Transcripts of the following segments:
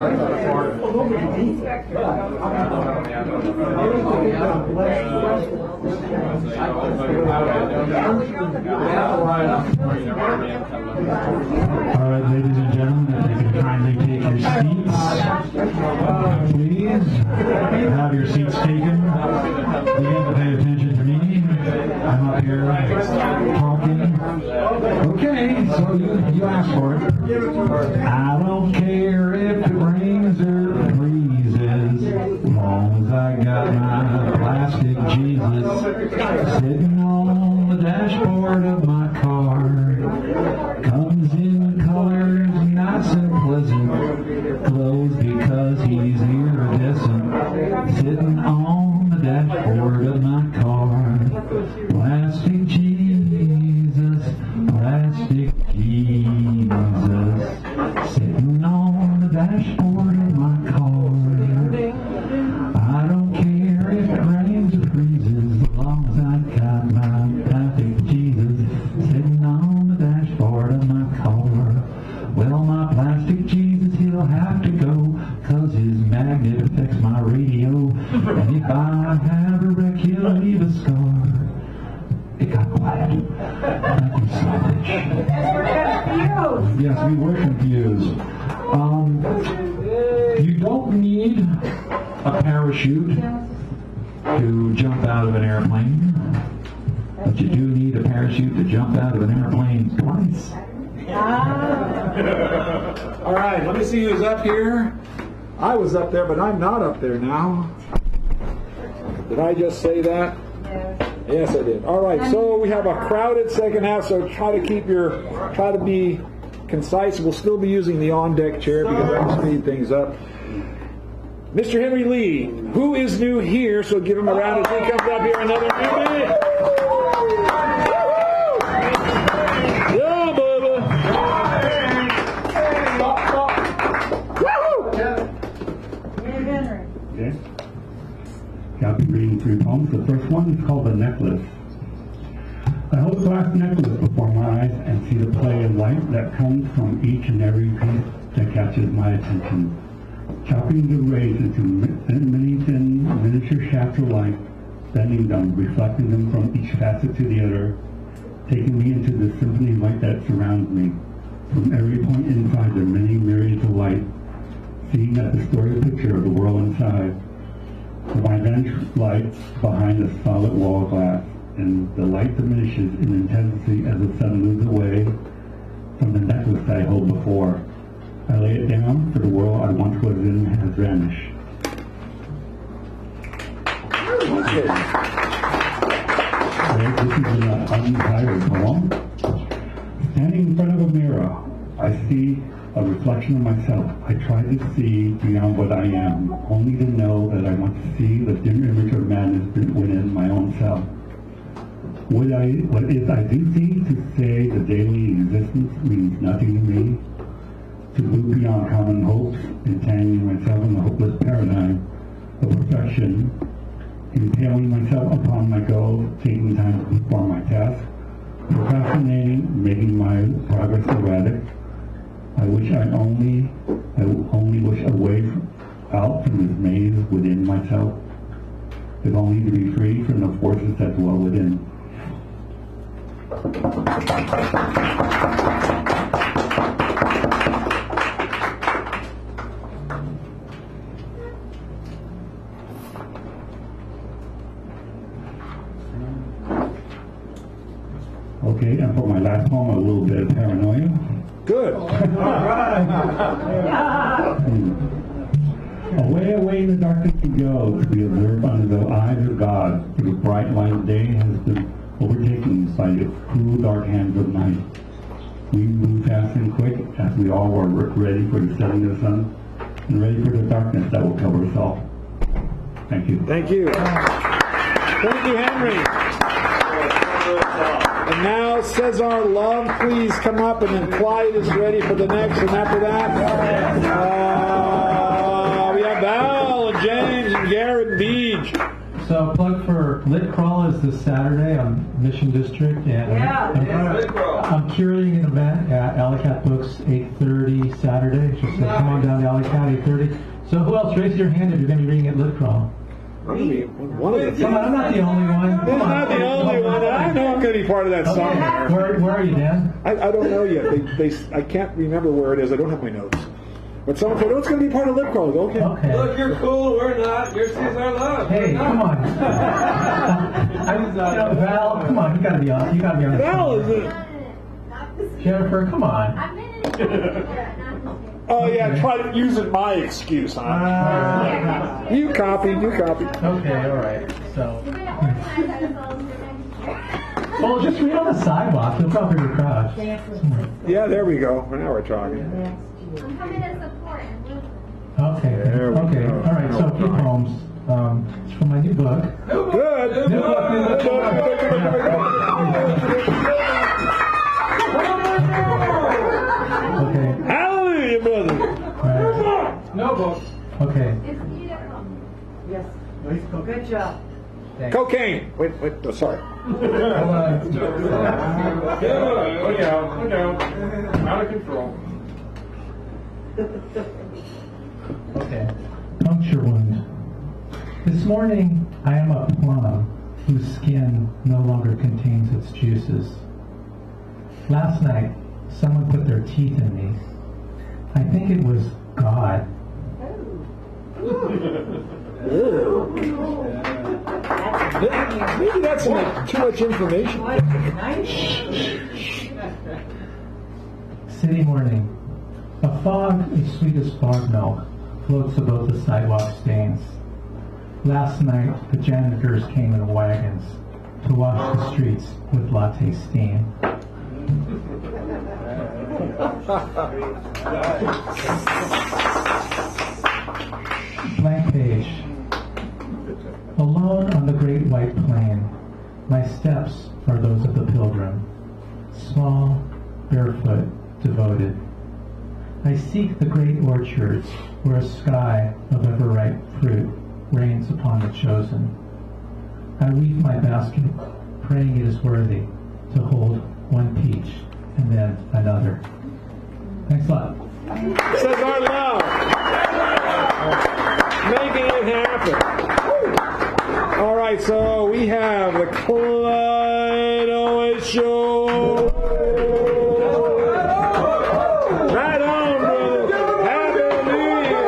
ladies and gentlemen, if you can kindly take your seats, please. Have your seats taken. Begin to pay attention to me. I'm up here talking. Okay, so you asked for it. I don't care if it rains or freezes, as long as I got my plastic Jesus sitting on the dashboard of my car. Comes in colors nice and pleasant, glows because he's iridescent, sitting on the dashboard of my car. Plastic Jesus, plastic Jesus, sitting on the dashboard of my car. I don't care if it rains or freezes, as long as I got my plastic Jesus sitting on the dashboard of my car. Well, my plastic Jesus, he'll have to go, 'cause his magnet affects my radio, and if I have a wreck, he'll leave a scar. It got quiet. Nothing savage. Yes, we were confused. You don't need a parachute to jump out of an airplane, but you do need a parachute to jump out of an airplane twice. All right, let me see who's up here. I was up there, but I'm not up there now. Did I just say that? Yes, I did. All right, so we have a crowded second half, so try to be concise. We'll still be using the on-deck chair because that will speed things up. Mr. Henry Lee, who is new here, so give him a round as he comes up here. Another newbie. Yeah, Bubba. Okay. I'll be reading 3 poems. The first one is called The Necklace. I hold a glass necklace before my eyes and see the play of light that comes from each and every piece that catches my attention. Chopping the rays into many thin miniature shafts of light, bending them, reflecting them from each facet to the other, taking me into the symphony of light that surrounds me. From every point inside the many myriads of light, seeing that distorted picture of the world inside. My vantage light behind a solid wall of glass, and the light diminishes in intensity as the sun moves away from the necklace I hold before. I lay it down, for the world I once was in has vanished. Okay, this is an untitled poem. Standing in front of a mirror, I see a reflection of myself. I try to see beyond what I am, only to know that I want to see the dim image of man within my own self. What if I do seem to say the daily existence means nothing to me? To move beyond common hopes, entangling myself in the hopeless paradigm of perfection, impaling myself upon my goal, taking time to perform my task, procrastinating, making my progress erratic. I only wish a way out from this maze within myself, if only to be free from the forces that dwell within. Okay, and for my last poem, a little bit of paranoia. Good. All right. Away, away in the darkness we go, to be observed under the eyes of God, for the bright light of day has been overtaken by the cool, dark hands of night. We move fast and quick, as we all were ready for the setting of the sun, and ready for the darkness that will cover us all. Thank you. Thank you. Thank you, Henry. And now, Cesar Love, please come up, and then Clyde is ready for the next. And after that, we have Val and James and Garrett and Beach. So plug for Lit Crawl is this Saturday on Mission District, and I'm curating an event at Alley Cat Books 8:30 Saturday. So come on down to Alley Cat 8:30. So who else? Raise your hand if you're going to be reading at Lit Crawl. I'm going to be one of the. Come on, I'm not the only one. I'm not the only one. I know I'm going to be part of that somewhere. Where are you, Dan? I don't know yet. I can't remember where it is. I don't have my notes. But someone said, "Oh, it's going to be part of Lip Call." Okay. Look, you're cool. We're not. Your sees our love. Hey, come on. Val, come on. You got to be on. You got to be on. Val is it? Jennifer, come on. Oh yeah, try using my excuse, huh? You copied. Okay, all right. So. Well, just read on the sidewalk. You'll probably be crowd. Yeah, there we go. Now we're talking. I'm coming to support. Okay. There we go. All right. So, a few poems. It's from my new book. Good. New book. Okay. Hallelujah, brother. Right. No book. Okay. It's beautiful. Yes. Good job. Thanks. Cocaine. Wait. Oh, sorry. Hold on. Look out. Out of control. Okay. Puncture wound. This morning, I am a plum whose skin no longer contains its juices. Last night, someone put their teeth in me. I think it was God. Maybe that's too much information. City morning. A fog as sweet as fog milk floats above the sidewalk stains. Last night, the janitors came in wagons to wash the streets with latte steam. Blank page. Alone on the great white plain, my steps are those of the pilgrim, small, barefoot, devoted. I seek the great orchards where a sky of ever-ripe fruit rains upon the chosen. I weave my basket, praying it is worthy to hold one peach and then another. Thanks a lot. Says our love. Making it happen. All right, so we have the Clyde Owens Show. Right on, brother. Happy New Year.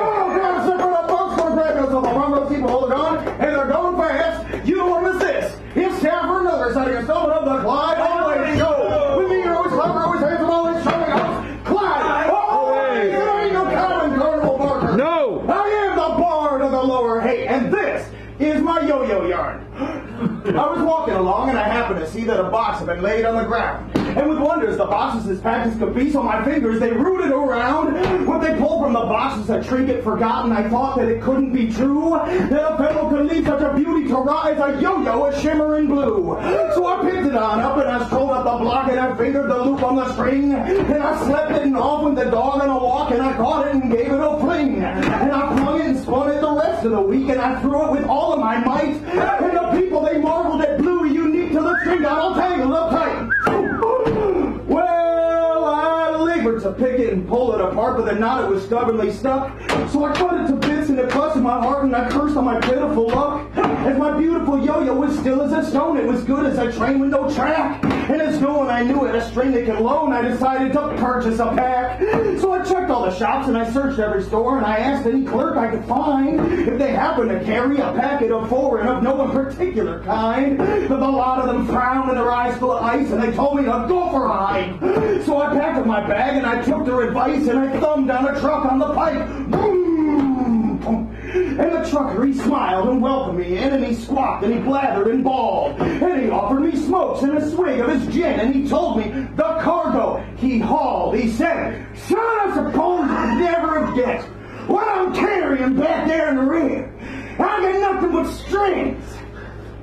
People hold on, and they're going fast. You don't want to miss this. It's time for another Sunday installment of the Clyde Owens Show. With me, your always clever, always handsome, always showing off, Clyde Owens. There ain't no common carnival barker. No. I am the bard of the lower hay, and this is my yo-yo yarn. I was walking along and I happened to see that a box had been laid on the ground. And with wonders, the box was as packed as could be, so my fingers, they rooted around. What they pulled from the box was a trinket forgotten. I thought that it couldn't be true, that a fellow could leave such a beauty to rise, a yo-yo, a shimmering blue. So I picked it on up and I strolled up the block and I fingered the loop on the string. And I slept it and off with the dog on a walk and I caught it and gave it a fling. And I flung it and spun it the rest of the week and I threw it with all of my might. And the people, they marveled at blue, unique to the string, got all tangled up tight. Well, I labored to pick it and pull it apart, but the knot, it was stubbornly stuck. So I cut it to bits and it busted my heart and I cursed on my pitiful luck. As my beautiful yo-yo was still as a stone, it was good as a train with no track. And as no one I knew had a string they could loan, I decided to purchase a pack. So I checked all the shops and I searched every store and I asked any clerk I could find if they happened to carry a packet of four and of no one particular kind. But a lot of them frowned and their eyes full of ice and they told me to go for hide. So I packed up my bag and I took their advice and I thumbed down a truck on the pipe. Boom! And the trucker, he smiled and welcomed me in, and he squawked and he blathered and bawled. And he offered me smokes and a swig of his gin, and he told me the cargo he hauled. He said, "Son, I suppose you never have guessed what I'm carrying back there in the rear. I got nothing but strings.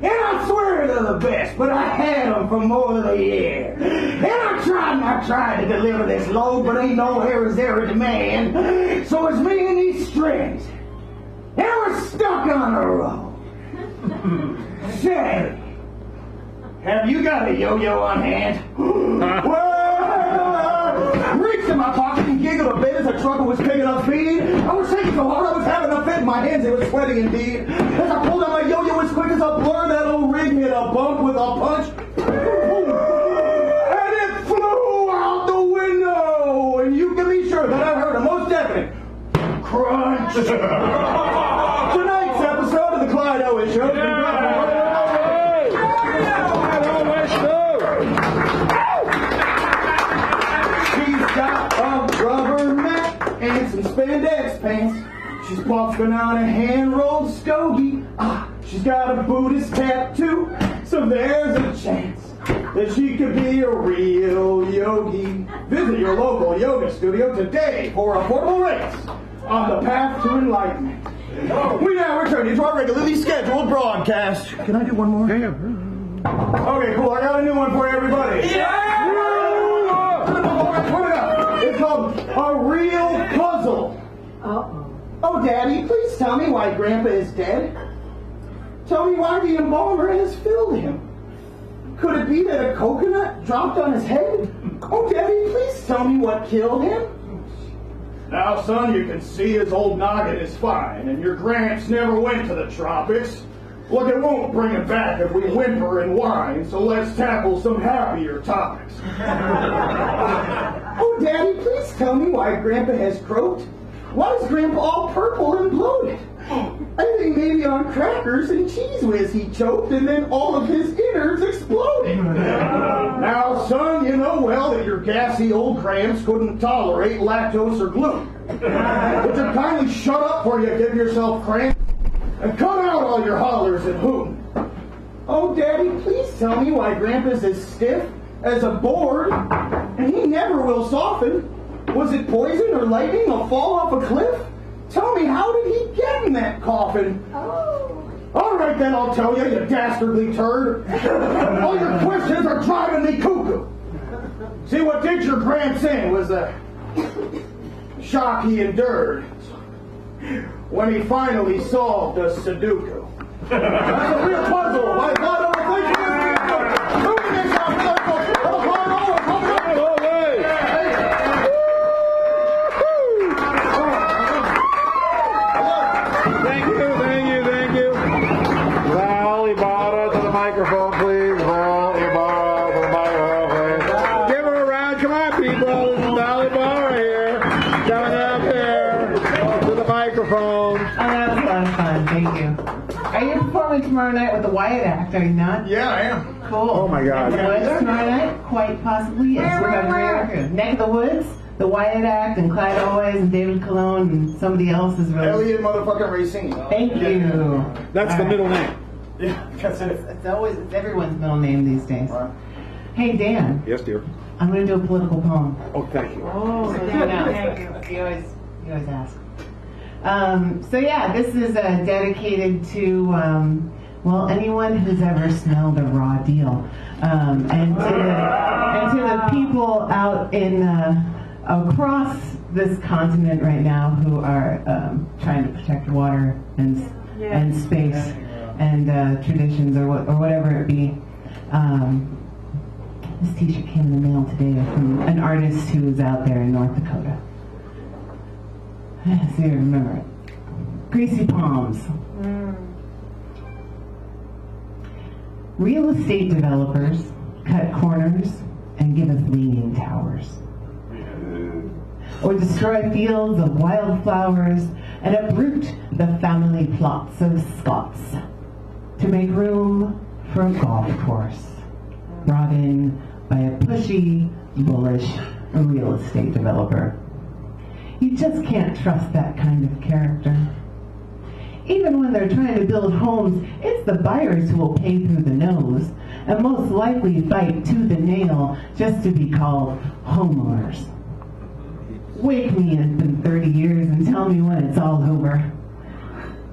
And I swear they're the best, but I had them for more than a year. And I tried to deliver this load, but ain't nowhere is there a demand. So it's me and these strings. And we're stuck on the road. Say, have you got a yo-yo on hand? Well, reached in my pocket and giggled a bit as the trucker was picking up speed. I was shaking so hard I was having a fit in my hands. It was sweating indeed. As I pulled out my yo-yo as quick as a blur, that old rig hit a bump with a punch. And it flew out the window. And you can be sure that I heard a most definite crunch. Tonight's episode of the Clyde Owen Show. She's got a rubber mat and some spandex pants. She's puffing on a hand-rolled stogie. She's got a Buddhist tattoo, so there's a chance that she could be a real yogi. Visit your local yoga studio today for a portable race on the path to enlightenment. We now return you to our regularly scheduled broadcast. Can I do one more? Yeah. Okay, cool. I got a new one for everybody. Yeah! Put it up. It's called A Real Puzzle. Oh, Daddy, please tell me why Grandpa is dead. Tell me why the embalmer has filled him. Could it be that a coconut dropped on his head? Oh, Daddy, please tell me what killed him. Now, son, you can see his old noggin is fine, and your Gramps never went to the tropics. Look, it won't bring him back if we whimper and whine, so let's tackle some happier topics. Oh, Daddy, please tell me why Grandpa has croaked. Why is Grandpa all purple and bloated? I think maybe on crackers and cheese whiz he choked and then all of his innards exploded. Now, son, you know well that your gassy old Gramps couldn't tolerate lactose or gluten. Would you kindly shut up before you give yourself cramp? And cut out all your hollers and hooting. Oh, Daddy, please tell me why Grandpa's as stiff as a board and he never will soften. Was it poison or lightning or fall off a cliff? Tell me, how did he get in that coffin? Oh. All right, then I'll tell you, you dastardly turd. All your questions are driving me cuckoo. See, what did your Gramps in was the shock he endured when he finally solved a Sudoku. That's a real puzzle. My God, I think you tomorrow night with the Wyatt Act, are you not? Yeah, I am. Cool. Oh my God. Tomorrow night? Quite possibly, yes. We're going to Neck of the Woods, the Wyatt Act, and Clyde Always, and David Colon, and somebody else is really... Elliot motherfucking Racine. Thank you. That's the middle name. Yeah, that's it. It's everyone's middle name these days. Right. Hey, Dan. Yes, dear. I'm going to do a political poem. Oh, thank you. Oh, thank you. You always ask. So yeah, this is dedicated to anyone who's ever smelled a raw deal, and to the people out in across this continent right now who are trying to protect water and space and traditions or whatever it be. This T-shirt came in the mail today from an artist who is out there in North Dakota. So you remember it. Greasy palms. Real estate developers cut corners and give us leaning towers. Or destroy fields of wildflowers and uproot the family plots of Scots to make room for a golf course brought in by a pushy, bullish real estate developer. You just can't trust that kind of character. Even when they're trying to build homes, it's the buyers who will pay through the nose and most likely fight tooth and nail just to be called homeowners. Wake me up in 30 years and tell me when it's all over.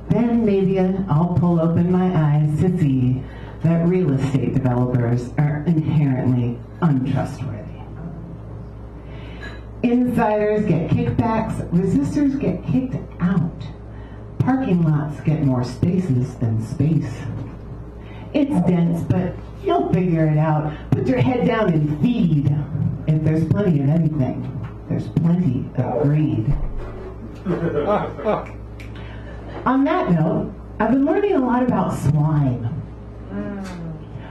Then maybe I'll pull open my eyes to see that real estate developers are inherently untrustworthy. Insiders get kickbacks, resistors get kicked out. Parking parking lots get more spaces than space. It's dense, but you'll figure it out. Put your head down and feed. If there's plenty of anything, there's plenty of greed. On that note, I've been learning a lot about swine.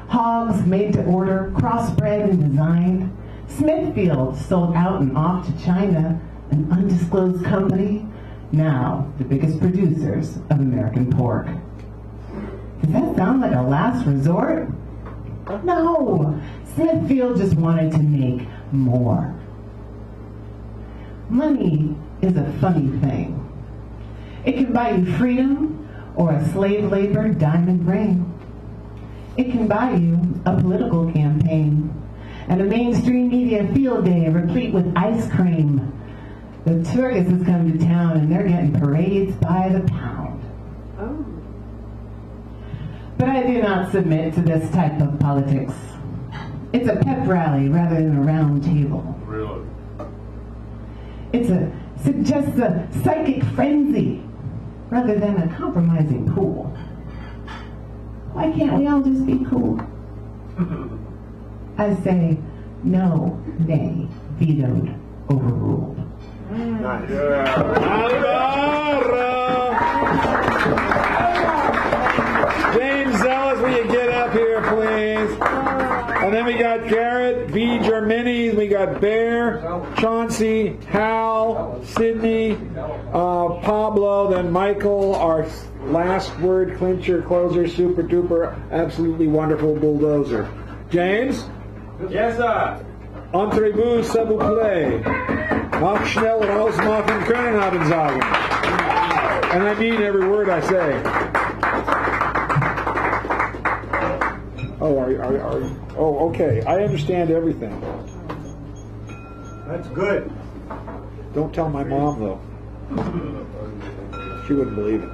Hogs made to order, crossbred and designed. Smithfield sold out and off to China, an undisclosed company, now the biggest producers of American pork. Does that sound like a last resort? No! Smithfield just wanted to make more. Money is a funny thing. It can buy you freedom or a slave labor diamond ring. It can buy you a political campaign and a mainstream media field day replete with ice cream. The circuses come to town and they're getting parades by the pound. Oh. But I do not submit to this type of politics. It's a pep rally rather than a round table. Really? It suggests a psychic frenzy rather than a compromising pool. Why can't we all just be cool? I say no, nay, vetoed, overruled. Nice. James Ellis, will you get up here, please? And then we got Garrett, V. Germini, we got Bear, Chauncey, Hal, Sydney, Pablo, then Michael, our last word clincher, closer, super duper, absolutely wonderful bulldozer. James? Yes, sir. Entrez-vous, s'il vous plaît. Mach schnell und ausmachen können, haben sagen. And I mean every word I say. Oh, are you? Oh, okay. I understand everything. That's good. Don't tell my mom, though. She wouldn't believe it.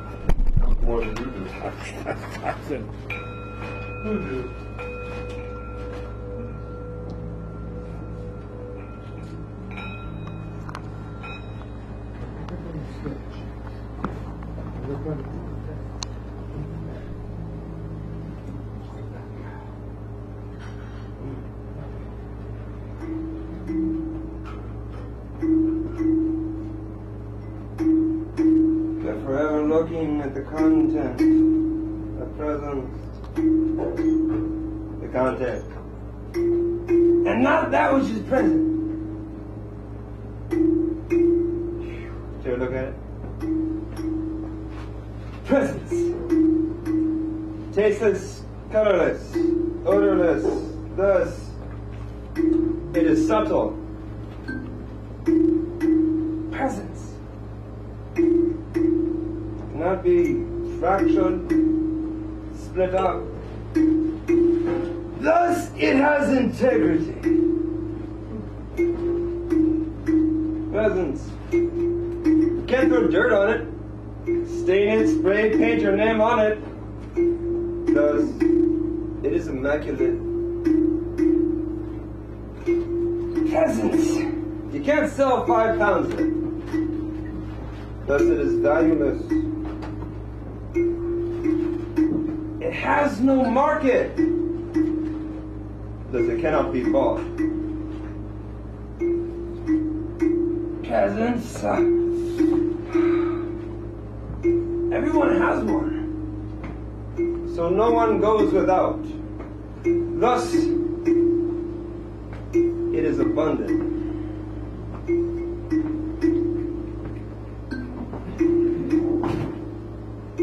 More than you do. I said, Who do? They're forever looking at the content, the present, the content, and not that which is present. Did you ever look at it? Presence. Tasteless, colorless, odorless, thus, it is subtle. Presence cannot be fractured, split up. Thus, it has integrity. Presence. You can't throw dirt on it, stain it, spray, paint your name on it. Thus, it is immaculate. Presence. You can't sell 5 pounds of it. Thus, it is valueless. It has no market. Thus, it cannot be bought. Presence. Everyone has one. So no one goes without. Thus, it is abundant.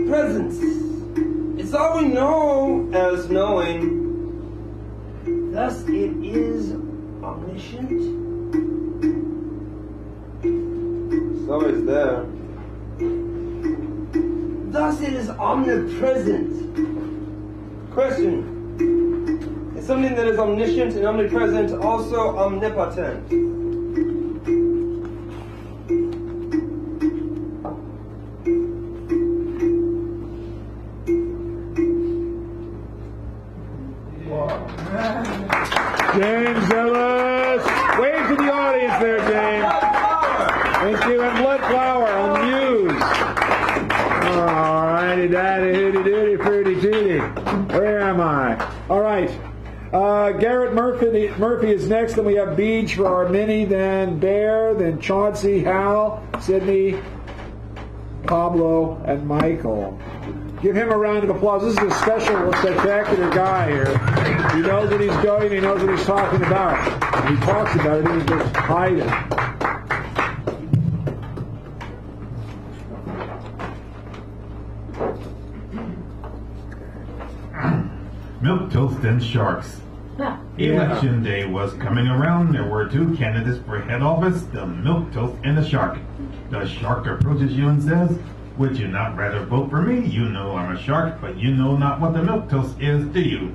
Presence. It's all we know as knowing. Thus, it is omniscient. It's always there. Thus, it is omnipresent. Question. Is something that is omniscient and omnipresent also omnipotent? James Ellis. Wave to the audience there, James. Thank you. And Blood Flower on Muse. Hey, Fruity Tooty. Where am I? All right. Garrett Murphy is next. Then we have Beach for our mini. Then Bear. Then Chauncey, Hal, Sydney, Pablo, and Michael. Give him a round of applause. This is a special, spectacular guy here. He knows what he's doing. He knows what he's talking about. When he talks about it, he just hide it. Milk toast and sharks. Election day was coming around. There were two candidates for head office, the milk toast and the shark. The shark approaches you and says, "Would you not rather vote for me? You know I'm a shark, but you know not what the milk toast is, do you?"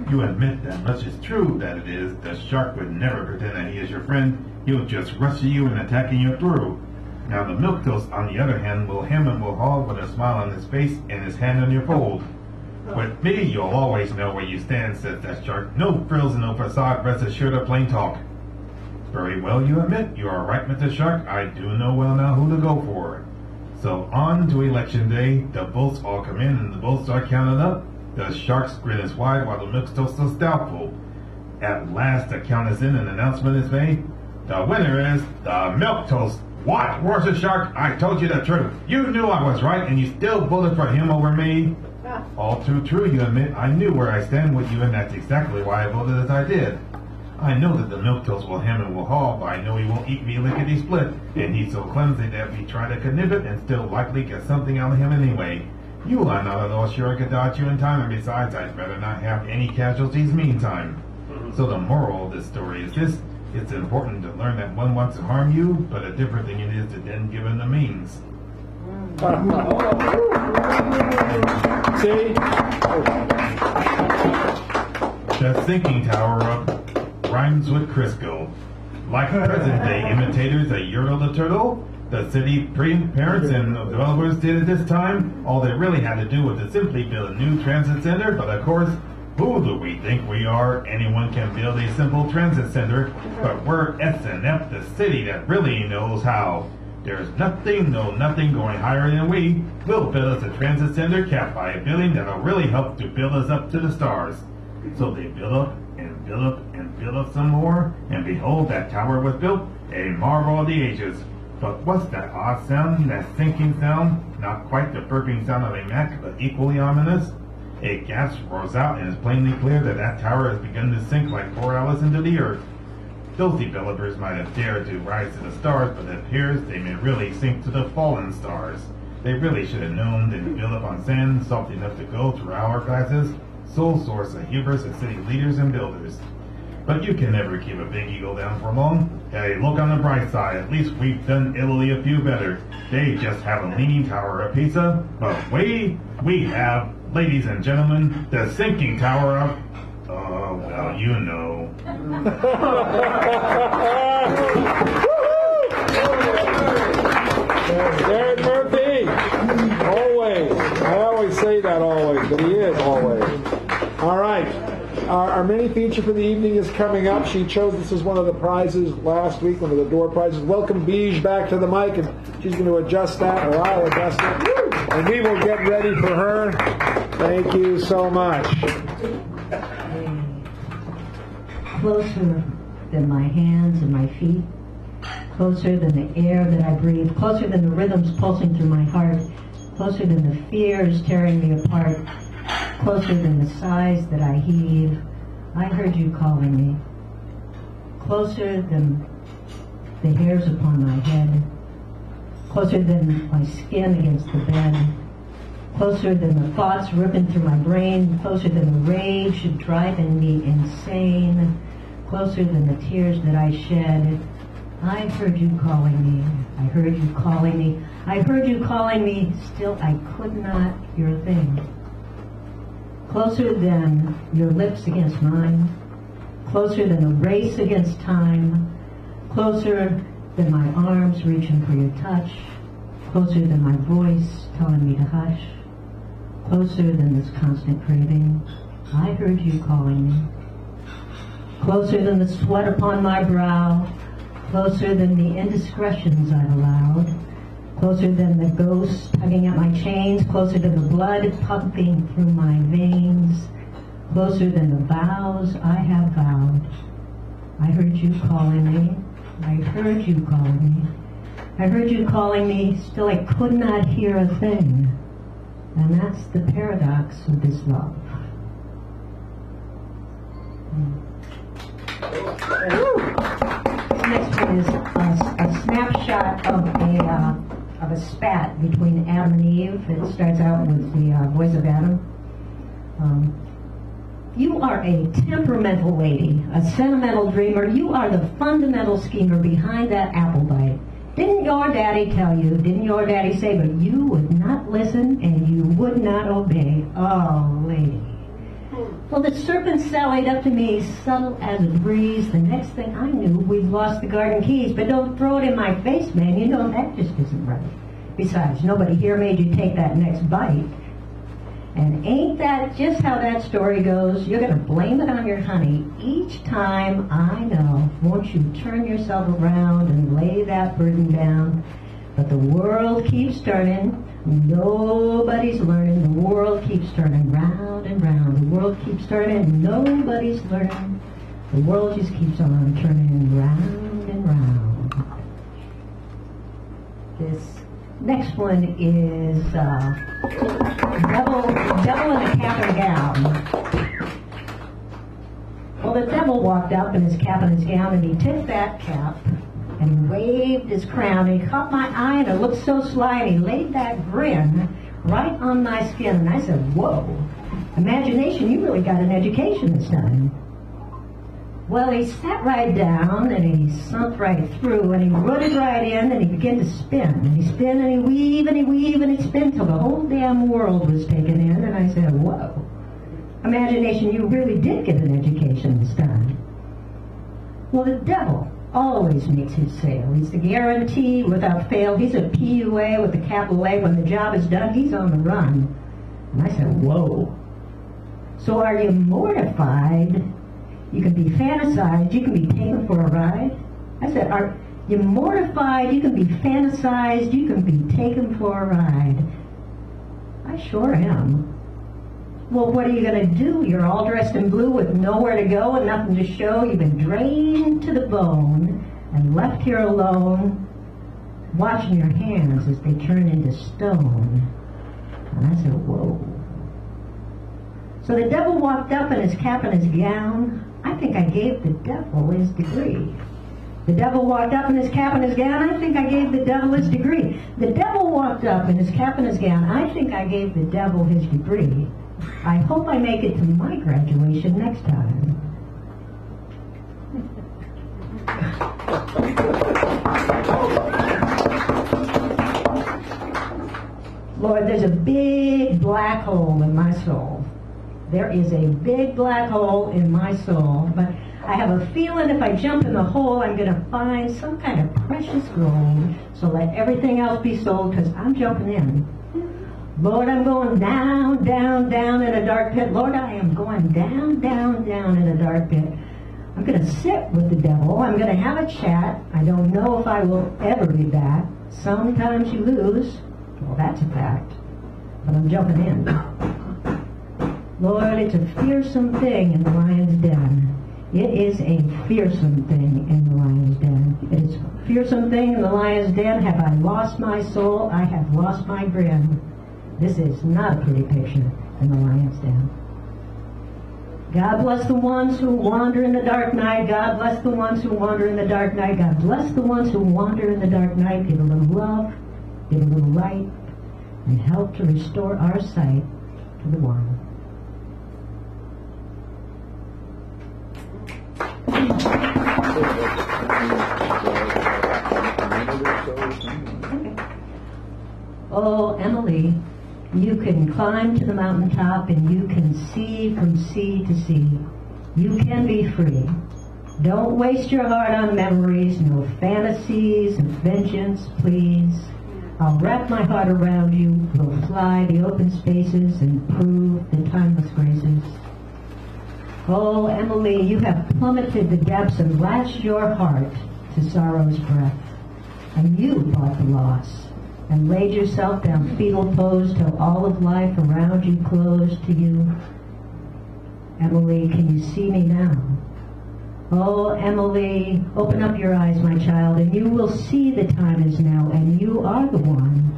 You admit that much is true, that it is. The shark would never pretend that he is your friend. He'll just rush to you and attacking you through. Now the milk toast, on the other hand, will hem and will haw with a smile on his face and his hand on your fold. "With me, you'll always know where you stand," says that shark. "No frills and no facade, rest assured of plain talk." "Very well, you admit. You are right, Mr. Shark. I do know well now who to go for." So on to election day. The votes all come in and the votes are counted up. The shark's grin is wide while the milk toast is doubtful. At last the count is in and an announcement is made. "The winner is the milk toast." "What?" roars the shark. "I told you the truth. You knew I was right and you still voted for him over me." "All too true, you admit. I knew where I stand with you, and that's exactly why I voted as I did. I know that the milk toast will hem and will haw, but I know he won't eat me lickety-split, and he's so clumsy that we try to nib it and still likely get something out of him anyway. You are not at all sure I could dodge you in time, and besides, I'd rather not have any casualties meantime. So the moral of this story is this: it's important to learn that one wants to harm you, but a different thing it is to then give him the means." See? The thinking tower up rhymes with Crisco. Like present-day imitators of Yertle the Turtle, the city parents and developers did at this time, all they really had to do was to simply build a new transit center, but of course, who do we think we are? Anyone can build a simple transit center, but we're SNF, the city that really knows how. There's nothing going higher than we. We'll build us a transit center capped by a building that'll really help to build us up to the stars. So they build up and build up and build up some more, and behold, that tower was built, a marvel of the ages. But what's that odd sound, that sinking sound? Not quite the burping sound of a Mac, but equally ominous. A gas roars out, and it's plainly clear that that tower has begun to sink like 4 hours into the earth. Those developers might have dared to rise to the stars, but it appears they may really sink to the fallen stars. They really should have known they build up on sand, soft enough to go through hourglasses, sole source of hubris of city leaders and builders. But you can never keep a big eagle down for long. Hey, look on the bright side. At least we've done Italy a few better. They just have a leaning tower of Pisa, but we have, ladies and gentlemen, the sinking tower of, oh, well, you know. Derek Murphy! Always. I always say that always, but he is always. All right. Our mini feature for the evening is coming up. She chose this as one of the prizes last week, one of the door prizes. Welcome Beige back to the mic, and she's going to adjust that, or I'll adjust it. And we will get ready for her. Thank you so much. Closer than my hands and my feet, closer than the air that I breathe, closer than the rhythms pulsing through my heart, closer than the fears tearing me apart, closer than the sighs that I heave. I heard you calling me. Closer than the hairs upon my head, closer than my skin against the bed, closer than the thoughts ripping through my brain, closer than the rage driving me insane, closer than the tears that I shed. I heard you calling me. I heard you calling me. I heard you calling me. Still, I could not hear a thing. Closer than your lips against mine. Closer than the race against time. Closer than my arms reaching for your touch. Closer than my voice telling me to hush. Closer than this constant craving. I heard you calling me. Closer than the sweat upon my brow. Closer than the indiscretions I've allowed. closer than the ghosts tugging at my chains, closer than the blood pumping through my veins, closer than the vows I have vowed. I heard you calling me. I heard you calling me. I heard you calling me, still I could not hear a thing. And that's the paradox of this love. This next one is a snapshot of a spat between Adam and Eve. It starts out with the voice of Adam. You are a temperamental lady, a sentimental dreamer. You are the fundamental schemer behind that apple bite. Didn't your daddy tell you? Didn't your daddy say, but you would not listen and you would not obey? Oh, lady. Well, the serpent sallied up to me, subtle as a breeze. The next thing I knew, we'd lost the garden keys. But don't throw it in my face, man. You know that just isn't right. Besides, nobody here made you take that next bite. And ain't that just how that story goes? You're going to blame it on your honey each time. I know. Won't you turn yourself around and lay that burden down? But the world keeps turning. Nobody's learning. The world keeps turning round and round. The world keeps turning. Nobody's learning. The world just keeps on turning round and round. This next one is devil in a cap and gown. Well, the devil walked up in his cap and his gown, and he took that cap and he waved his crown, and he caught my eye, and it looked so sly, and he laid that grin right on my skin, and I said, whoa, imagination, you really got an education this time. Well, he sat right down, and he sunk right through, and he rooted right in, and he began to spin. And he spin, and he weave, and he weave, and he spin till the whole damn world was taken in. And I said, whoa. Imagination, you really did get an education this time. Well, the devil always makes his sale. He's the guarantee without fail. He's a PUA with a capital A. When the job is done, he's on the run. And I said, whoa. So are you mortified? You can be fantasized, you can be taken for a ride. I said, are you mortified? You can be fantasized, you can be taken for a ride. I sure am. Well, what are you going to do? You're all dressed in blue with nowhere to go and nothing to show. You've been drained to the bone and left here alone, watching your hands as they turn into stone. And I said, whoa. So the devil walked up in his cap and his gown. I think I gave the devil his degree. The devil walked up in his cap and his gown. I think I gave the devil his degree. The devil walked up in his cap and his gown. I think I gave the devil his degree. I hope I make it to my graduation next time. Lord, there's a big black hole in my soul. There is a big black hole in my soul, but I have a feeling if I jump in the hole, I'm going to find some kind of precious gold. So let everything else be sold, because I'm jumping in. Lord, I'm going down, down, down in a dark pit. Lord, I am going down, down, down in a dark pit. I'm going to sit with the devil. I'm going to have a chat. I don't know if I will ever be back. Sometimes you lose. Well, that's a fact. But I'm jumping in. Lord, it's a fearsome thing in the lion's den. It is a fearsome thing in the lion's den. It is a fearsome thing in the lion's den. Have I lost my soul? I have lost my grin. This is not a pretty picture in the lion's den. God bless the ones who wander in the dark night. God bless the ones who wander in the dark night. God bless the ones who wander in the dark night. Give a little love, give a little light, and help to restore our sight to the one. Oh, Emily, you can climb to the mountaintop and you can see from sea to sea. You can be free. Don't waste your heart on memories, no fantasies of vengeance, please. I'll wrap my heart around you, we'll fly the open spaces and prove the timeless graces. Oh, Emily, you have plummeted the depths and lashed your heart to sorrow's breath. And you bought the loss. and laid yourself down fetal pose till all of life around you closed to you. Emily, can you see me now? Oh, Emily, open up your eyes, my child, and you will see the time is now, and you are the one.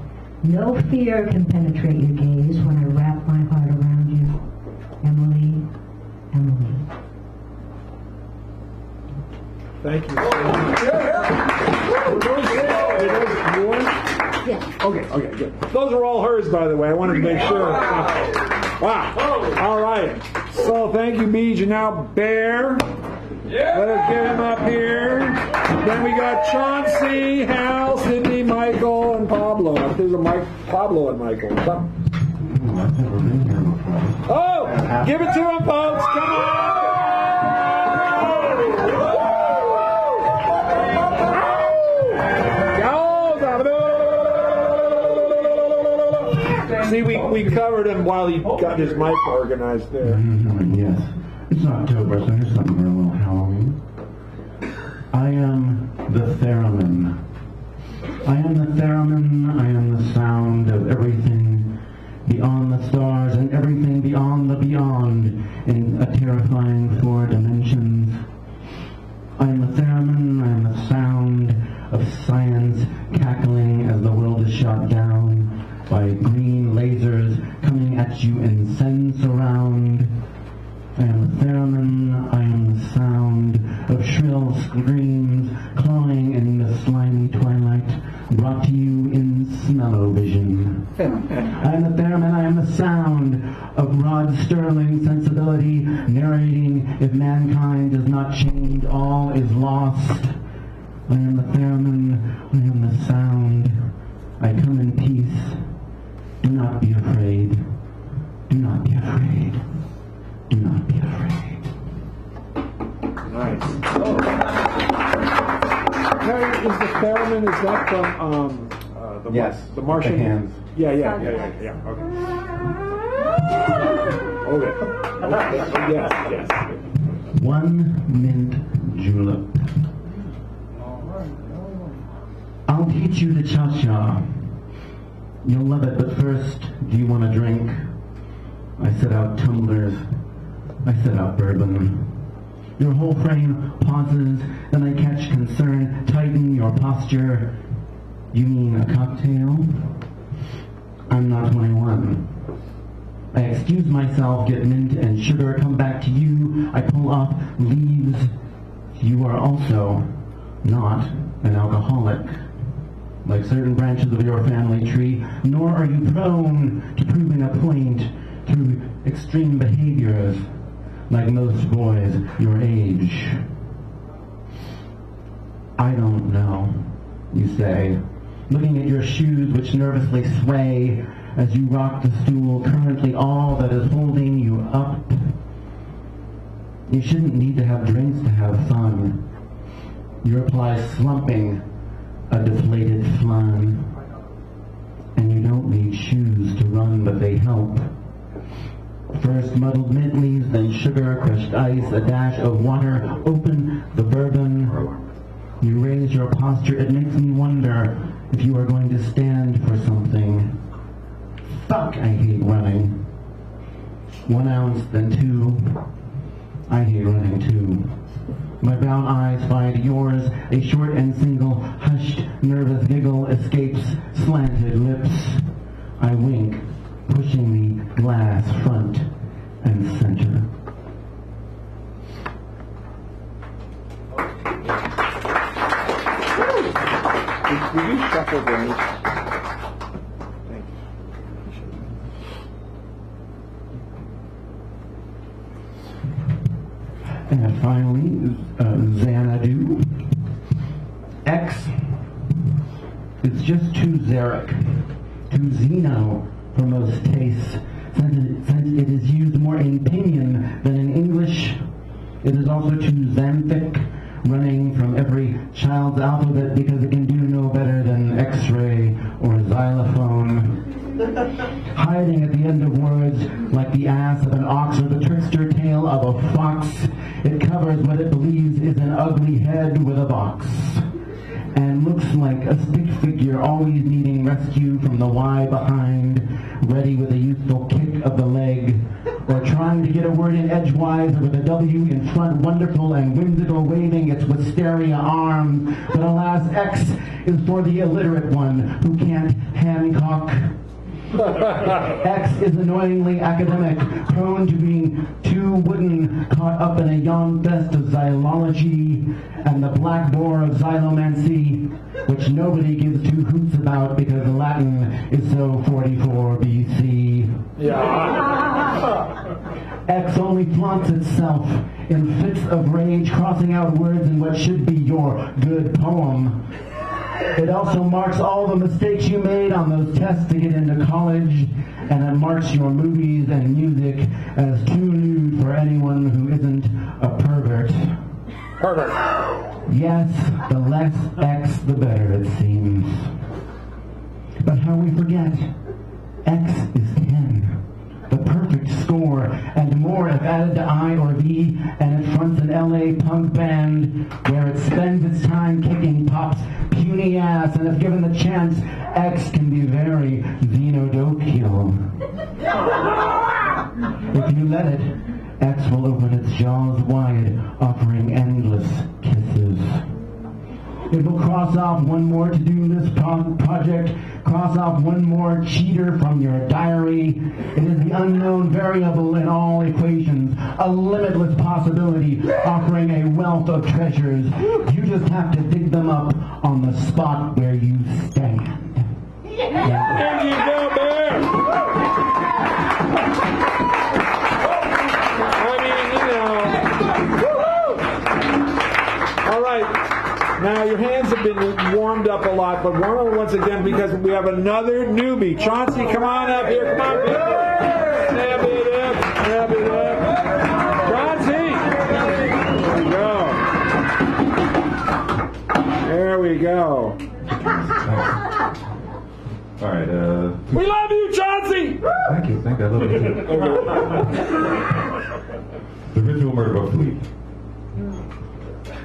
No fear can penetrate your gaze when I wrap my heart around you. Emily, Emily. Thank you. Yeah. Okay, good. Those are all hers, by the way. I wanted to make sure. Wow. All right. So thank you, Beej. And now Bear. Let us get him up here. Then we got Chauncey, Hal, Sydney, Michael, and Pablo. There's a Pablo and Michael. I've never been here before. Oh, give it to him, folks. Come on. See, we covered him while he got his mic organized there. Yes. It's October, so here's something for a little Halloween. I am the theremin. I am the theremin. I am the sound of everything beyond the stars and everything beyond the beyond in a terrifying 4 dimensions. I am the theremin. I am the sound of science cackling as the world is shot down by green lasers coming at you in sense around. I am the theremin, I am the sound of shrill screams clawing in the slimy twilight, brought to you in smell-o-vision. I am the theremin, I am the sound of Rod Sterling sensibility, narrating if mankind does not change, all is lost. I am the theremin, I am the sound. I come in peace. Do not be afraid. Do not be afraid. Do not be afraid. Nice. Oh. Now, is the theremin, is that from the Martian? The hands. Yeah. Okay. Yes. One mint julep. I'll teach you the cha-cha. You'll love it, but first, do you want a drink? I set out tumblers. I set out bourbon. Your whole frame pauses, then I catch concern, tighten your posture. You mean a cocktail? I'm not 21. I excuse myself, get mint and sugar, come back to you. I pull off leaves. You are also not an alcoholic, like certain branches of your family tree, nor are you prone to proving a point through extreme behaviors, like most boys your age. I don't know, you say, looking at your shoes which nervously sway as you rock the stool, currently all that is holding you up. You shouldn't need to have drinks to have fun. You reply slumping, a deflated flan. And you don't need shoes to run, but they help. First muddled mint leaves, then sugar, crushed ice, a dash of water. Open the bourbon. You raise your posture. It makes me wonder if you are going to stand for something. Fuck, I hate running. 1 ounce, then 2. I hate running too. My brown eyes find yours. A short and single, hushed, nervous giggle escapes slanted lips. I wink, pushing the glass front and center. Will you shuffle those? Thank you. And finally, Xanadu. X. It's just too xeric, too xeno for most tastes, since it is used more in Pinyin than in English. It is also too xanthic, running from every child's alphabet because it can do no better than X-ray or xylophone. Hiding at the end of words like the ass of an ox or the trickster tail of a fox, it covers what it believes is an ugly head with a box. and looks like a stick figure always needing rescue from the Y behind, ready with a youthful kick of the leg, or trying to get a word in edgewise or with a W in front, wonderful and whimsical, waving its wisteria arm. But alas, X is for the illiterate one who can't Hancock. X is annoyingly academic, prone to being too wooden, caught up in a yawn fest of xylology and the black boar of xylomancy, which nobody gives two hoots about because Latin is so 44 BC. X only flaunts itself in fits of rage, crossing out words in what should be your good poem. It also marks all the mistakes you made on those tests to get into college, and it marks your movies and music as too nude for anyone who isn't a pervert. Pervert. Yes, the less X, the better, it seems. But how we forget, X is 10. The perfect score, and more if added to I or V, and it fronts an LA punk band where it spends its time kicking pop's puny ass, and if given the chance, X can be very xenodokial. If you let it, X will open its jaws wide, offering endless kisses. It will cross off one more to-do list project, cross off one more cheater from your diary. It is the unknown variable in all equations, a limitless possibility, offering a wealth of treasures. You just have to dig them up on the spot where you stand. There you go, Bear! I mean, All right. Now, your hands have been warmed up a lot, but warm once again because we have another newbie. Chauncey, come on up here. Come on, people. Snap it up. Snap it up. Chauncey! There we go. All right. We love you, Chauncey! Thank you. Thank you. I love you. The ritual murder of a fleet.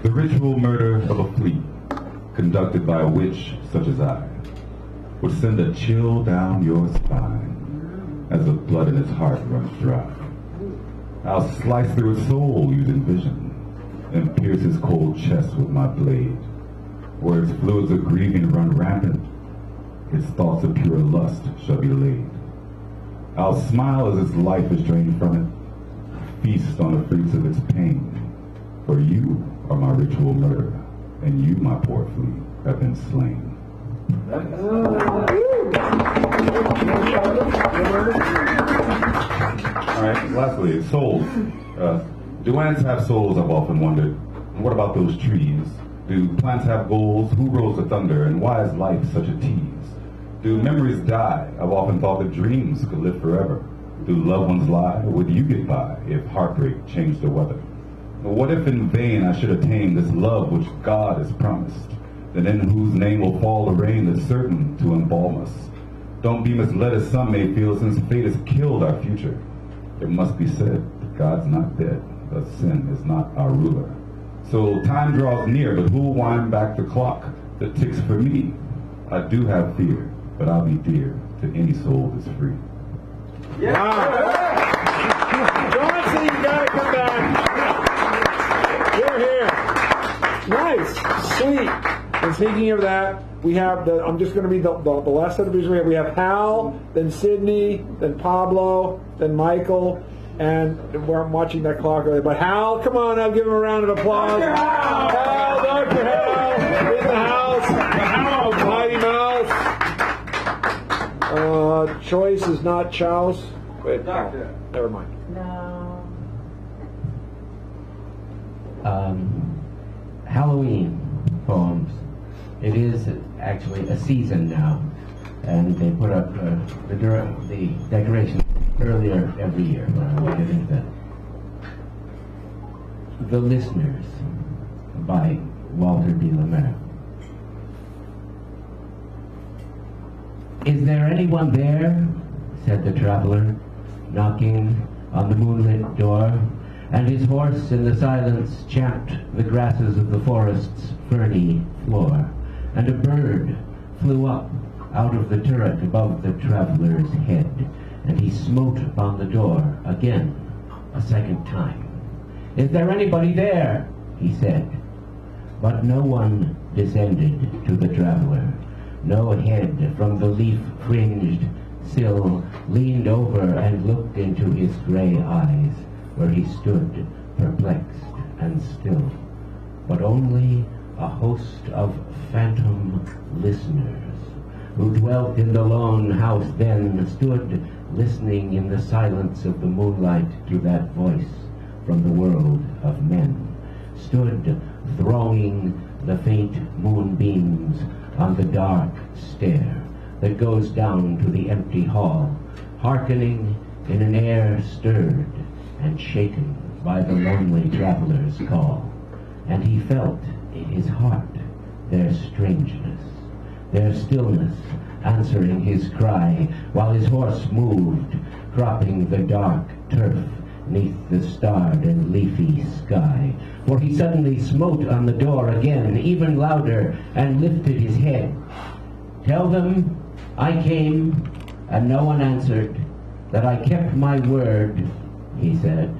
The ritual murder of a fleet, conducted by a witch such as I, would send a chill down your spine as the blood in its heart runs dry. I'll slice through its soul using vision and pierce his cold chest with my blade, where its fluids of grieving run rampant. Its thoughts of pure lust shall be laid. I'll smile as its life is drained from it, feast on the fruits of its pain, for you are my ritual murder, and you, my poor fleet, have been slain. Alright, lastly, souls. Do ants have souls, I've often wondered. And what about those trees? Do plants have goals? Who rolls the thunder? And why is life such a tease? Do memories die? I've often thought that dreams could live forever. Do loved ones lie? Or would you get by if heartbreak changed the weather? What if in vain I should attain this love which God has promised, and in whose name will fall the rain that's certain to embalm us? Don't be misled as some may feel, since fate has killed our future. It must be said that God's not dead, but sin is not our ruler. So time draws near, but who'll wind back the clock that ticks for me? I do have fear, but I'll be dear to any soul that's free. Johnson, you gotta come back. You're here. Nice. Sweet. And speaking of that, we have I'm just going to read the last set of visuals. We have Hal, then Sydney, then Pablo, then Michael, and we're watching that clock earlier. But Hal, come on up, give him a round of applause. Dr. Hal, in the house. Mighty Mouse. Choice is not Chouse. Wait, no. Never mind. Halloween poems. It is actually a season now, and they put up the decorations earlier every year. But I won't get into that. The Listeners by Walter B. Lemaitre. Is there anyone there? Said the traveler, knocking on the moonlit door, and his horse in the silence champed the grasses of the forest's ferny floor. and a bird flew up out of the turret above the traveler's head, and he smote upon the door again, a second time. "Is there anybody there?" he said. But no one descended to the traveler. No head from the leaf-fringed sill leaned over and looked into his gray eyes, where he stood perplexed and still, but only a host of phantom listeners who dwelt in the lone house then stood listening in the silence of the moonlight to that voice from the world of men, stood thronging the faint moonbeams on the dark stair that goes down to the empty hall, hearkening in an air stirred and shaken by the lonely traveler's call. And he felt in his heart their strangeness, their stillness answering his cry, while his horse moved, cropping the dark turf neath the starred and leafy sky. For he suddenly smote on the door again, even louder, and lifted his head. "Tell them I came, and no one answered, that I kept my word," he said.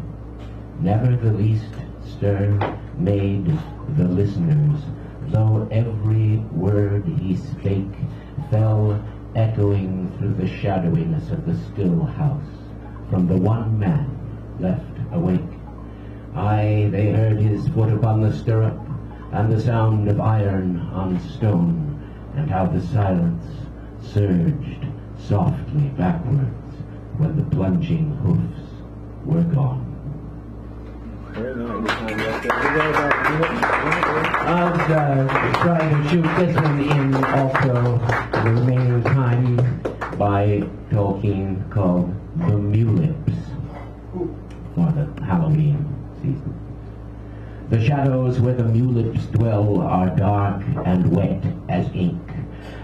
Never the least stir made the listeners, though every word he spake fell echoing through the shadowiness of the still house, from the one man left awake. Aye, they heard his foot upon the stirrup, and the sound of iron on stone, and how the silence surged softly backwards when the plunging hoofs were gone. I'll try to shoot this one in also the remaining time by Tolkien, called The Mulips, for the Halloween season. The shadows where the mulips dwell are dark and wet as ink,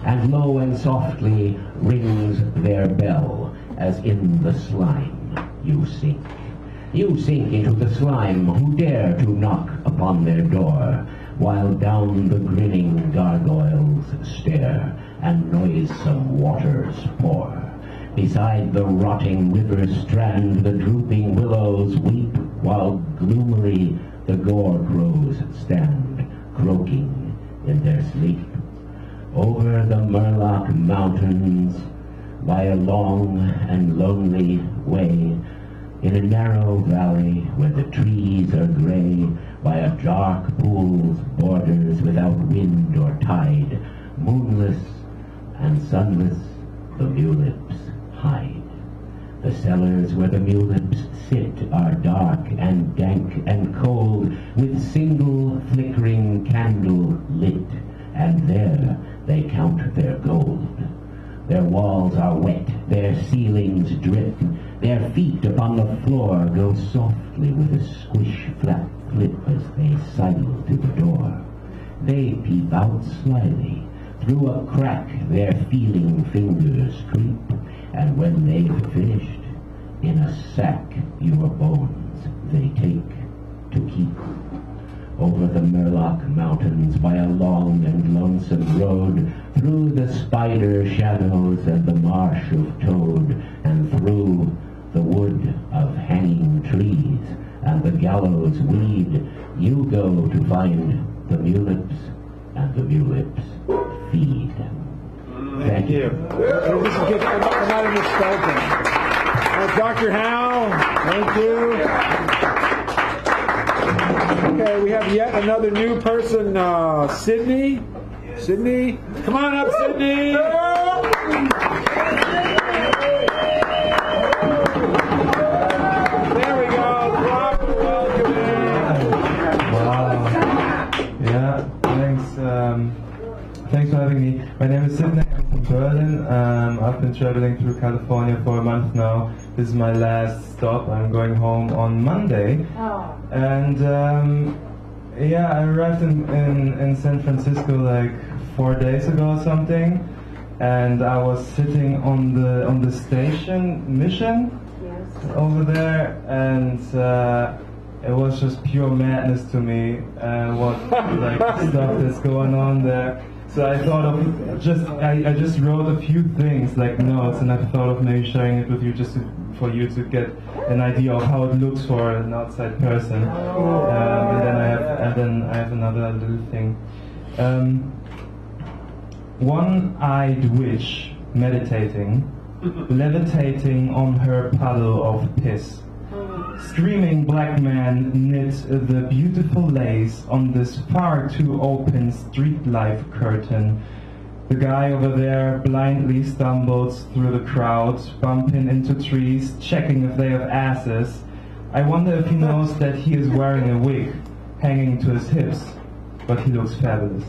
and low and softly rings their bell, as in the slime you sink. You sink into the slime, who dare to knock upon their door, while down the grinning gargoyles stare, and noisome waters pour. Beside the rotting river strand, the drooping willows weep, while gloomily the gore crows stand, croaking in their sleep. Over the Murloc mountains, by a long and lonely way, in a narrow valley where the trees are gray, by a dark pool's borders without wind or tide, moonless and sunless, the mulips hide. The cellars where the mulips sit are dark and dank and cold, with single flickering candle lit, and there they count their gold. Their walls are wet, their ceilings drip, their feet upon the floor go softly with a squish flap flip as they sidle to the door. They peep out slyly, through a crack their feeling fingers creep, and when they've finished, in a sack your bones they take to keep. Over the Murloc mountains, by a long and lonesome road, through the spider shadows and the marsh of toad, and through the wood of hanging trees and the gallows weed, you go to find the mulips, and the mulips feed. Thank you. This is good. I'm not misspoken. Dr. Howe, thank you. Okay, we have yet another new person, Sydney. Sydney, come on up, Sydney. There we go. Drop and welcome in. Wow. Yeah, thanks for having me. My name is Sydney. I'm from Berlin. I've been traveling through California for a month now. This is my last stop. I'm going home on Monday. And yeah, I arrived in San Francisco like 4 days ago or something, and I was sitting on the station Mission over there, and it was just pure madness to me. What like stuff that's going on there. So I thought of I just wrote a few things like notes, and I thought of maybe sharing it with you for you to get an idea of how it looks for an outside person. And then I have another little thing. One-eyed witch meditating, levitating on her puddle of piss. Screaming black man knit the beautiful lace on this far too open street life curtain. The guy over there blindly stumbles through the crowd, bumping into trees, checking if they have asses. I wonder if he knows that he is wearing a wig hanging to his hips, but he looks fabulous.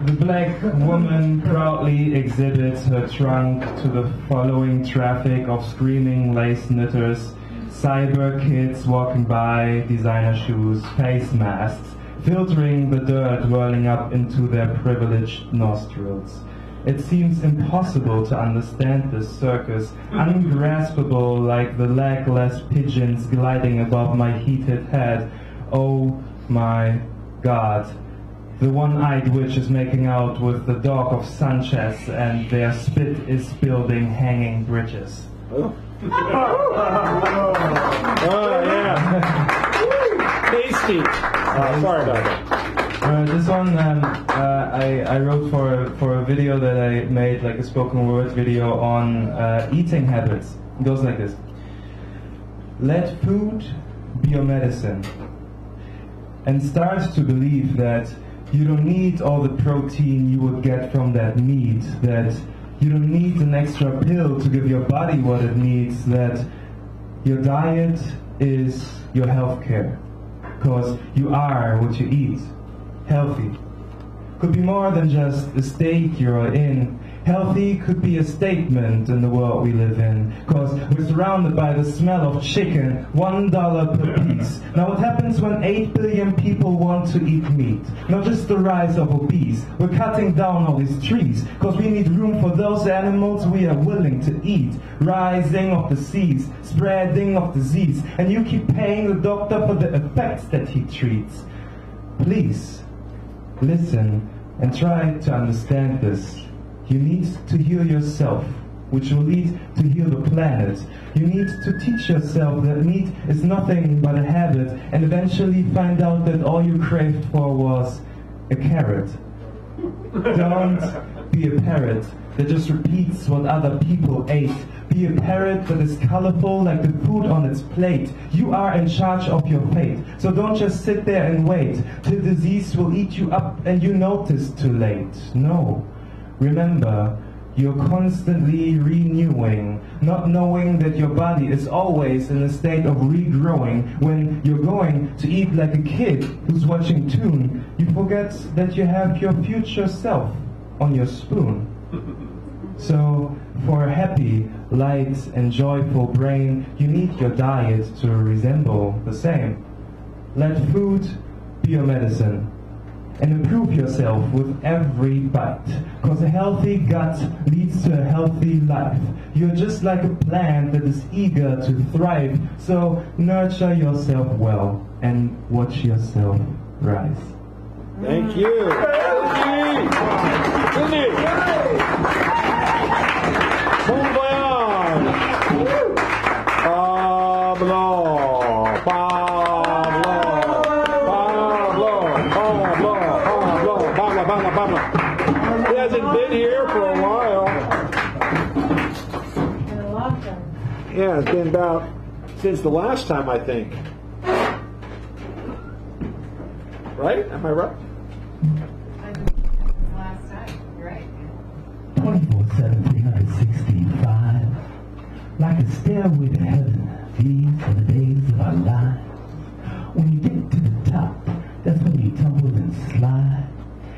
The black woman proudly exhibits her trunk to the following traffic of screaming lace knitters, cyber kids walking by, designer shoes, face masks, filtering the dirt whirling up into their privileged nostrils. It seems impossible to understand this circus, ungraspable like the legless pigeons gliding above my heated head. Oh my God. The one-eyed witch is making out with the dog of Sanchez, and their spit is building hanging bridges. Oh, yeah. Tasty. Sorry about that. This one I wrote for a video that I made, like a spoken word video on eating habits. It goes like this. Let food be your medicine. And start to believe that you don't need all the protein you would get from that meat, that you don't need an extra pill to give your body what it needs, that your diet is your health care, because you are what you eat. Healthy could be more than just a state you're in. Healthy could be a statement in the world we live in, because we're surrounded by the smell of chicken, $1 per piece. Now what happens when 8 billion people want to eat meat? Not just the rise of obese. We're cutting down all these trees, because we need room for those animals we are willing to eat. Rising of the seas, spreading of disease, and you keep paying the doctor for the effects that he treats. Please, listen and try to understand this. You need to heal yourself, which will lead to heal the planet. You need to teach yourself that meat is nothing but a habit, and eventually find out that all you craved for was a carrot. Don't be a parrot that just repeats what other people ate. Be a parrot that is colorful like the food on its plate. You are in charge of your fate, so don't just sit there and wait till disease will eat you up and you notice too late. No. Remember, you're constantly renewing, not knowing that your body is always in a state of regrowing. When you're going to eat like a kid who's watching Toon, you forget that you have your future self on your spoon. So, for a happy, light, and joyful brain, you need your diet to resemble the same. Let food be your medicine. And improve yourself with every bite, because a healthy gut leads to a healthy life. You're just like a plant that is eager to thrive, so nurture yourself well and watch yourself rise. Thank you. Cindy. Bon voyage. Pablo. He hasn't been here for a while. Yeah, it's been about since the last time, I think. Right? Am I right? Last time, right. 24/7, 365. Like a stairway to heaven, these are the days of our lives. When you get to the top, that's when you tumble and slide.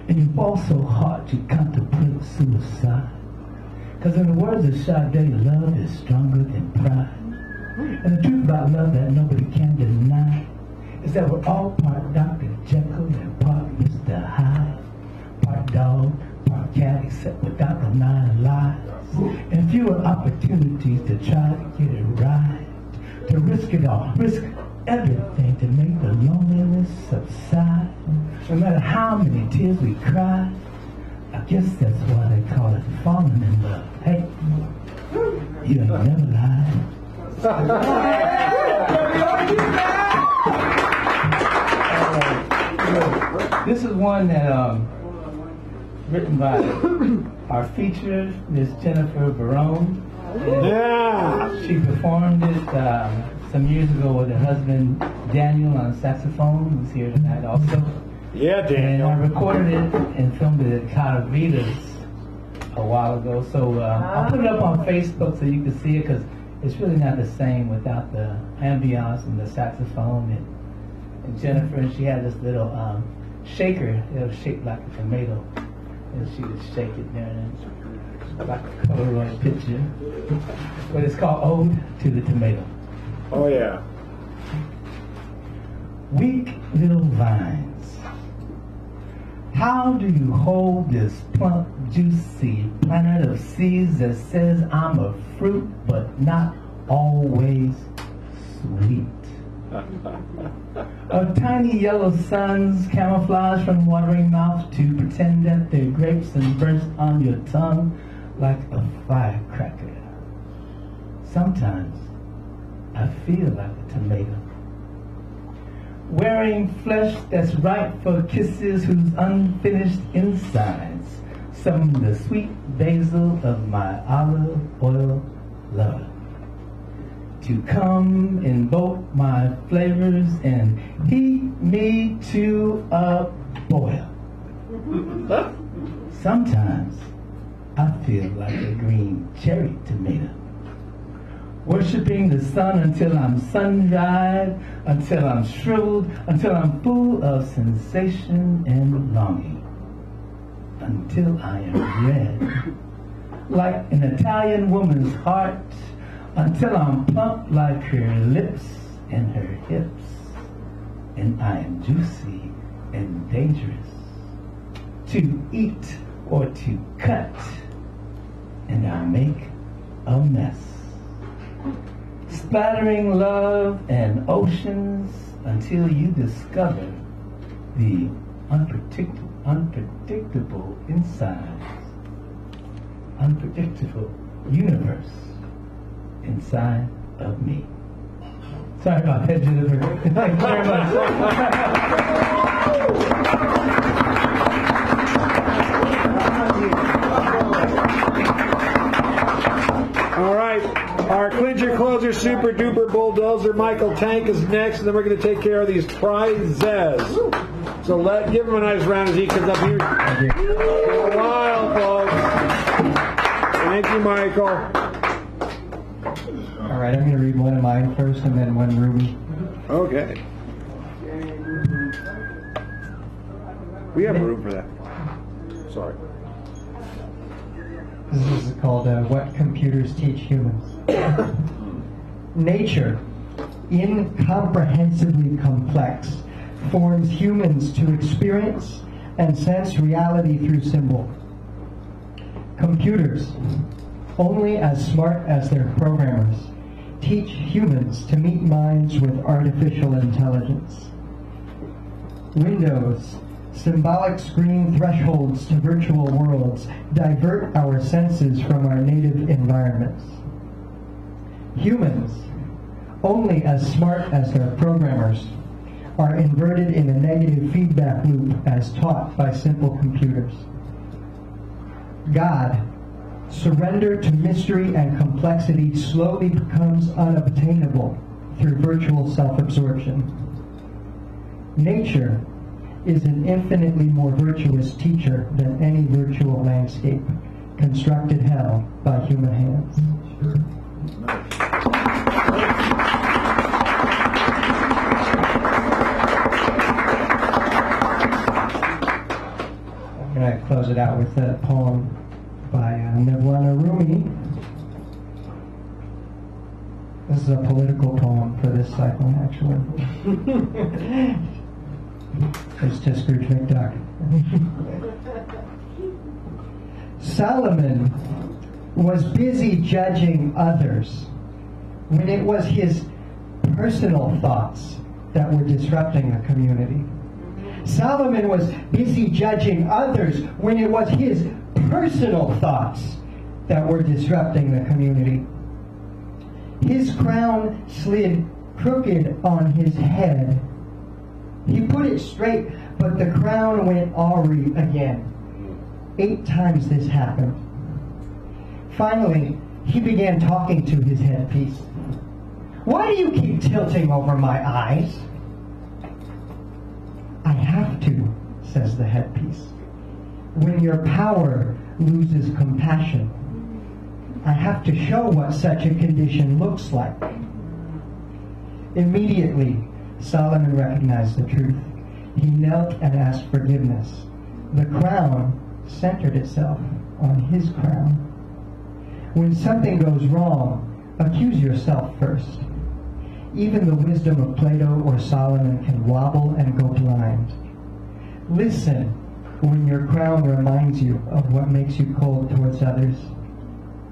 And you fall so hard you contemplate suicide. Because in the words of Sade, love is stronger than pride. And the truth about love that nobody can deny is that we're all part Dr. Jekyll and part Mr. Hyde. Part dog, part cat, except without the 9 lives. And fewer opportunities to try to get it right. To risk it all. Risk everything to make the loneliness subside. No matter how many tears we cry, I guess that's why they call it falling in love. Hey, you ain't never lied. This is one that written by our feature, Miss Jennifer Barone. Yeah. She performed it some years ago with her husband Daniel on saxophone, who's here tonight also. Yeah, Daniel. And I recorded it and filmed it at Caravitas a while ago. So I'll put it up on Facebook so you can see it, because it's really not the same without the ambiance and the saxophone. And Jennifer, and she had this little shaker. It was shaped like a tomato. And she would shake it there, and like a Polaroid picture. But it's called Ode to the Tomato. Oh, yeah. Weak little vines, how do you hold this plump, juicy planet of seeds that says I'm a fruit, but not always sweet? Of tiny yellow suns camouflage from watering mouth to pretend that they're grapes and burst on your tongue like a firecracker. Sometimes I feel like a tomato, wearing flesh that's ripe for kisses, whose unfinished insides summon the sweet basil of my olive oil lover, to come invoke my flavors and heat me to a boil. Sometimes I feel like a green cherry tomato, worshipping the sun until I'm sun-dried, until I'm shriveled, until I'm full of sensation and longing, until I am red, like an Italian woman's heart, until I'm plump like her lips and her hips, and I am juicy and dangerous, to eat or to cut, and I make a mess, splattering love and oceans until you discover the unpredictable insides, unpredictable universe inside of me. Sorry about that, Jennifer. Thank you very much. All right. Our clincher closer, super duper bulldozer, Michael Tank is next, and then we're going to take care of these prizes. So give him a nice round as he comes up here. For a while, folks. Thank you, Michael. All right, I'm going to read one of mine first, and then one Ruby. Okay. We have room for that. Sorry. This is called What Computers Teach Humans. Nature, incomprehensibly complex, forms humans to experience and sense reality through symbol. Computers, only as smart as their programmers, teach humans to meet minds with artificial intelligence. Windows, symbolic screen thresholds to virtual worlds, divert our senses from our native environments. Humans, only as smart as their programmers, are inverted in a negative feedback loop as taught by simple computers. God, surrender to mystery and complexity, slowly becomes unobtainable through virtual self-absorption. Nature is an infinitely more virtuous teacher than any virtual landscape, constructed hell by human hands. I'm going to close it out with a poem by Mevlana Rumi. This is a political poem for this cycle, actually. It's to Scrooge McDuck. Solomon was busy judging others when it was his personal thoughts that were disrupting the community. Solomon was busy judging others when it was his personal thoughts that were disrupting the community. His crown slid crooked on his head. He put it straight, but the crown went awry again. 8 times this happened. Finally, he began talking to his headpiece. "Why do you keep tilting over my eyes?" "I have to," says the headpiece. "When your power loses compassion, I have to show what such a condition looks like." Immediately, Solomon recognized the truth. He knelt and asked forgiveness. The crown centered itself on his crown. When something goes wrong, accuse yourself first. Even the wisdom of Plato or Solomon can wobble and go blind. Listen when your crown reminds you of what makes you cold towards others,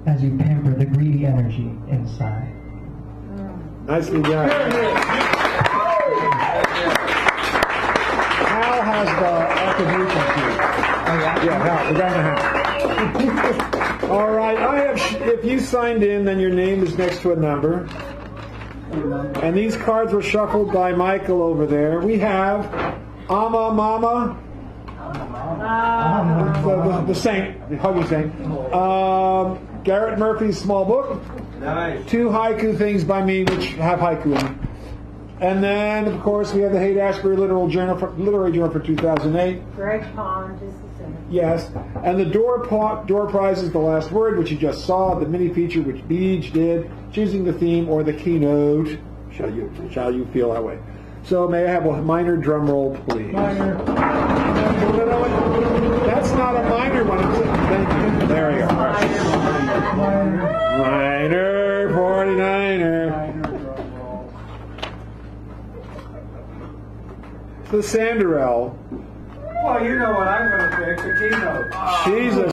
as you pamper the greedy energy inside. Nicely done. Hal has the attribution sheet. Oh, yeah, Hal. The guy in the hat. All right. If you signed in, then your name is next to a number. And these cards were shuffled by Michael over there. We have Ama Mama. The saint. The hugging saint. Garrett Murphy's small book. Nice. 2 haiku things by me, which have haiku in them. And then, of course, we have the Haight-Ashbury Literary Journal for 2008. Greg Pond is the center. Yes. And the door prize is the last word, which you just saw. The mini feature, which Beej did, choosing the theme or the keynote. Shall you feel that way? So may I have a minor drum roll, please? Minor. That's not a minor one. Thank you. There you are. Minor 49er. The Sanderell. Well, you know what I'm going to pick, the keynote. Jesus.